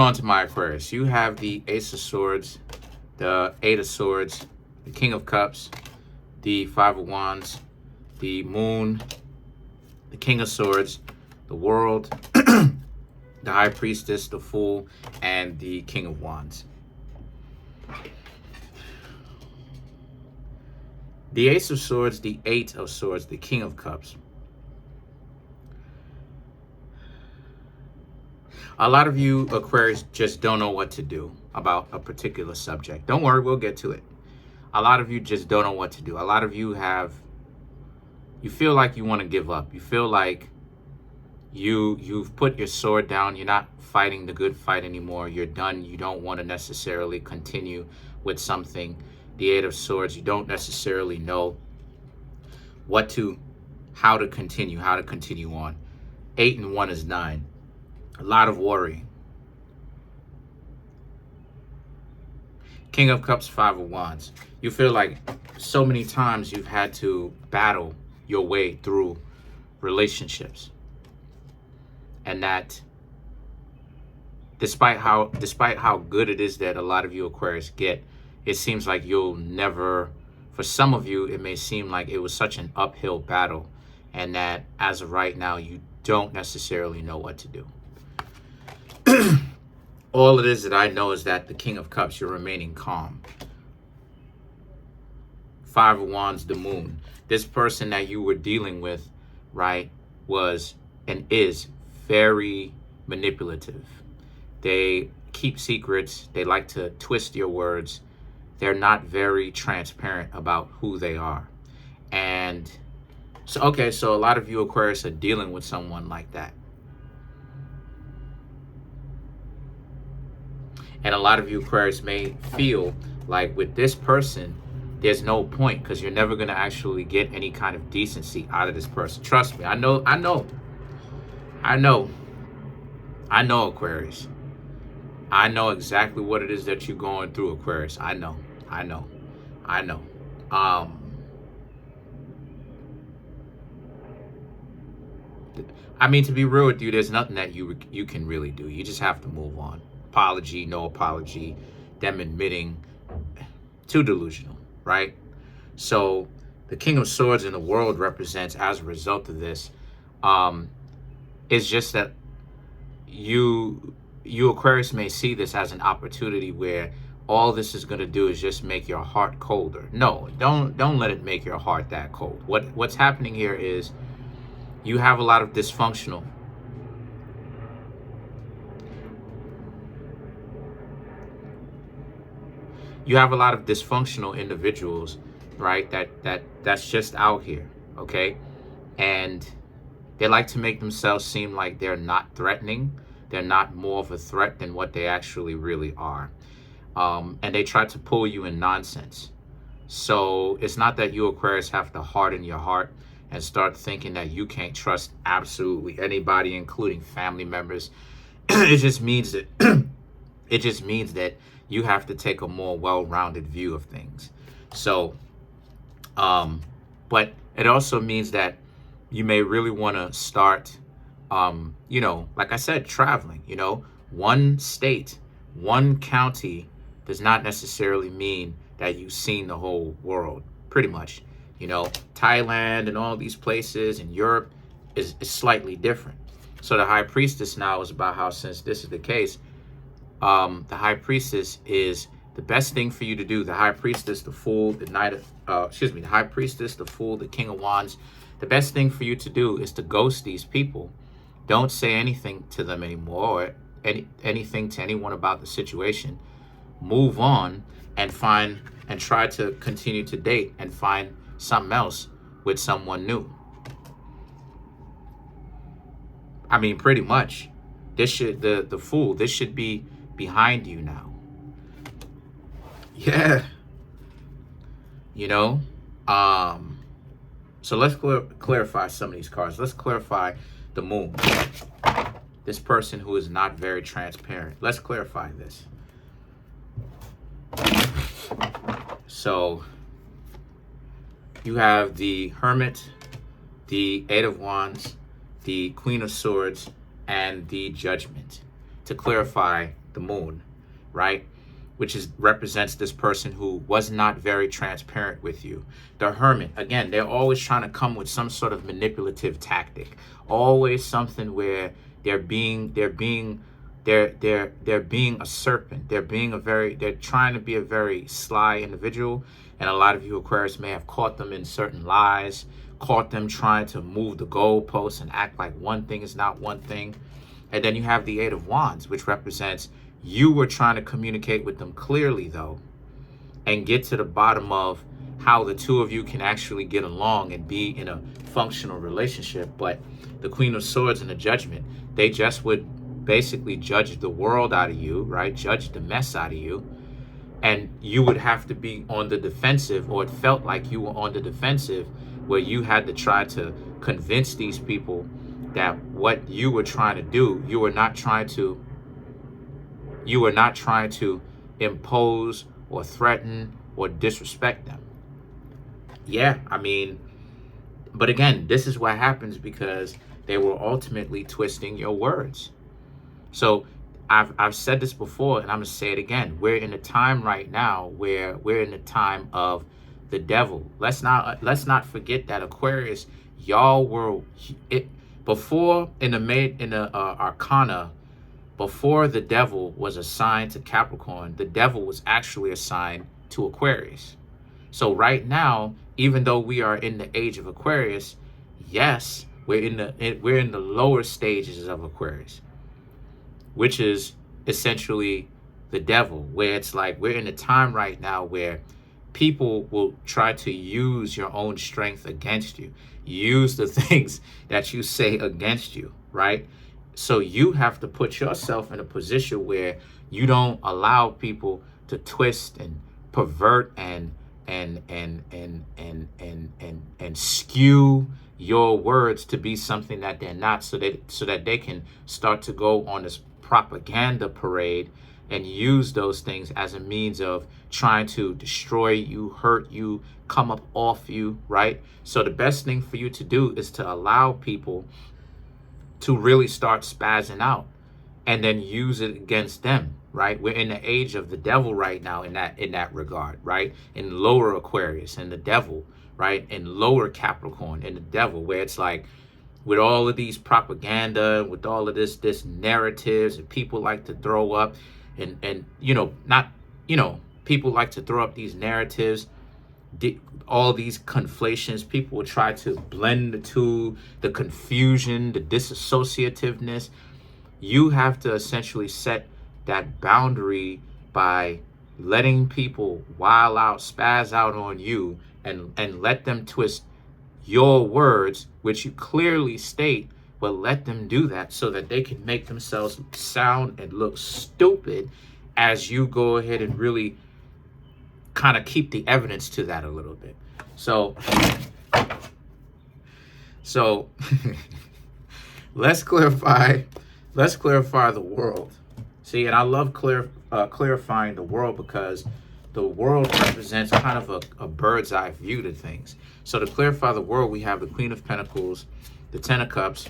On to my Aquarius. You have the Ace of Swords, the Eight of Swords, the King of Cups, the Five of Wands, the Moon, the King of Swords, the World, the High Priestess, the Fool, and the King of Wands. The Ace of Swords, the Eight of Swords, the King of Cups. A lot of you Aquarius just don't know what to do about a particular subject. Don't worry, we'll get to it. A lot of you just don't know what to do. A lot of you feel like you want to give up. You feel like you've put your sword down. You're not fighting the good fight anymore. You're done. You don't want to necessarily continue with something. The Eight of Swords, you don't necessarily know how to continue on. 8 and 1 is 9. A lot of worry. King of Cups, Five of Wands. You feel like so many times you've had to battle your way through relationships. And that despite how good it is that a lot of you Aquarius get, it seems like you'll never, for some of you, it may seem like it was such an uphill battle, and that as of right now, you don't necessarily know what to do. All it is that I know is that the King of Cups, you're remaining calm. Five of Wands, the Moon. This person that you were dealing with, right, was and is very manipulative. They keep secrets. They like to twist your words. They're not very transparent about who they are. And so, okay, so a lot of you Aquarius are dealing with someone like that. And a lot of you Aquarius may feel like with this person, there's no point because you're never going to actually get any kind of decency out of this person. Trust me. I know, Aquarius. I know exactly what it is that you're going through, Aquarius. I know. I mean, to be real with you, there's nothing that you can really do. You just have to move on. Apology, no apology, them admitting, too delusional, right? So the King of Swords in the World represents, as a result of this, it's just that you Aquarius may see this as an opportunity where all this is going to do is just make your heart colder. No, don't let it make your heart that cold. What's happening here is you have a lot of dysfunctional individuals, right? That's just out here, okay? And they like to make themselves seem like they're not threatening. They're not more of a threat than what they actually really are. And they try to pull you in nonsense. So it's not that you Aquarius have to harden your heart and start thinking that you can't trust absolutely anybody, including family members. It just means that you have to take a more well-rounded view of things. So, but it also means that you may really want to start, like I said, traveling. One state, one county does not necessarily mean that you've seen the whole world, pretty much. Thailand and all these places in Europe is slightly different. So the High Priestess now is about how, since this is the case, the High Priestess is the best thing for you to do. The High Priestess, the Fool, the High Priestess, the Fool, the King of Wands. The best thing for you to do is to ghost these people. Don't say anything to them anymore, or anything to anyone about the situation. Move on and try to continue to date and find something else with someone new. I mean, pretty much. The Fool, this should be behind you now. Yeah. So let's clarify some of these cards. Let's clarify the Moon. This person who is not very transparent. Let's clarify this. So you have the Hermit, the Eight of Wands, the Queen of Swords, and the Judgment. To clarify, the moon, right? Which is represents this person who was not very transparent with you. The hermit, again, they're always trying to come with some sort of manipulative tactic. Always something where they're being a serpent. They're trying to be a very sly individual. And a lot of you Aquarius may have caught them in certain lies, caught them trying to move the goalposts and act like one thing is not one thing. And then you have the Eight of Wands, which represents you were trying to communicate with them clearly, though, and get to the bottom of how the two of you can actually get along and be in a functional relationship. But the Queen of Swords and the Judgment, they just would basically judge the world out of you, right? Judge the mess out of you. And you would have to be on the defensive, or it felt like you were on the defensive, where you had to try to convince these people that what you were trying to do, you were not trying to impose or threaten or disrespect them. Yeah, I mean, but again, this is what happens because they were ultimately twisting your words. So I've said this before, and I'm gonna say it again. We're in a time right now where we're in the time of the devil. Let's not forget that Aquarius, y'all were it before in the Arcana. Before the devil was assigned to Capricorn, the devil was actually assigned to Aquarius. So right now, even though we are in the age of Aquarius, yes, we're in the lower stages of Aquarius, which is essentially the devil, where it's like we're in a time right now where people will try to use your own strength against you, use the things that you say against you, right? So you have to put yourself in a position where you don't allow people to twist and pervert and skew your words to be something that they're not, so that they can start to go on this propaganda parade and use those things as a means of trying to destroy you, hurt you, come up off you, right? So the best thing for you to do is to allow people to really start spazzing out and then use it against them, right? We're in the age of the devil right now in that regard, right? In lower Aquarius and the devil, right? In lower Capricorn and the devil, where it's like with all of these propaganda, with all of this narratives, and people like to throw up and people like to throw up these narratives, all these conflations. People will try to blend the two, the confusion, the disassociativeness. You have to essentially set that boundary by letting people wild out, spaz out on you, and let them twist your words, which you clearly state, but let them do that so that they can make themselves sound and look stupid as you go ahead and really kind of keep the evidence to that a little bit. So let's clarify the world. See, and I love clarifying the world because the world represents kind of a bird's eye view to things. So to clarify the world, we have the Queen of Pentacles, the Ten of Cups,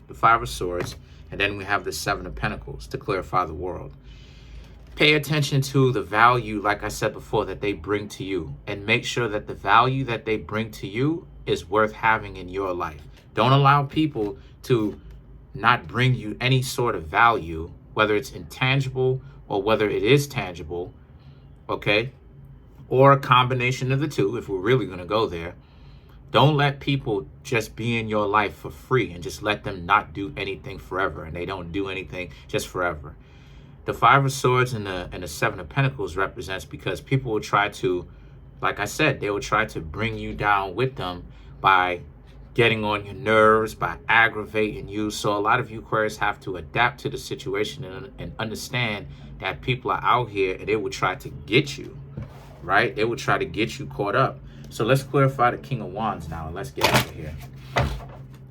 the Five of Swords, and then we have the Seven of Pentacles to clarify the world. Pay attention to the value, like I said before, that they bring to you, and make sure that the value that they bring to you is worth having in your life. Don't allow people to not bring you any sort of value, whether it's intangible or whether it is tangible, okay? Or a combination of the two, if we're really going to go there. Don't let people just be in your life for free and just let them not do anything forever, and they don't do anything just forever. The Five of Swords and the Seven of Pentacles represents because people will try to, like I said, they will try to bring you down with them by getting on your nerves, by aggravating you. So a lot of you Aquarius have to adapt to the situation and understand that people are out here and they will try to get you, right? They will try to get you caught up. So let's clarify the King of Wands now, and let's get out of here.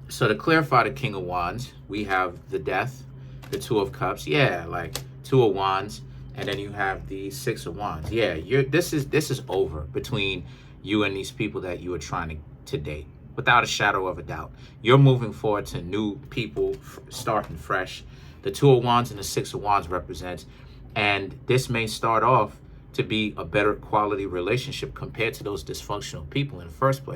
So to clarify the King of Wands, we have the Death, the Two of Cups. Yeah, like Two of Wands, and then you have the Six of Wands. Yeah, this is over between you and these people that you are trying to date, without a shadow of a doubt. You're moving forward to new people, starting fresh. The Two of Wands and the Six of Wands represents And this may start off to be a better quality relationship compared to those dysfunctional people in the first place.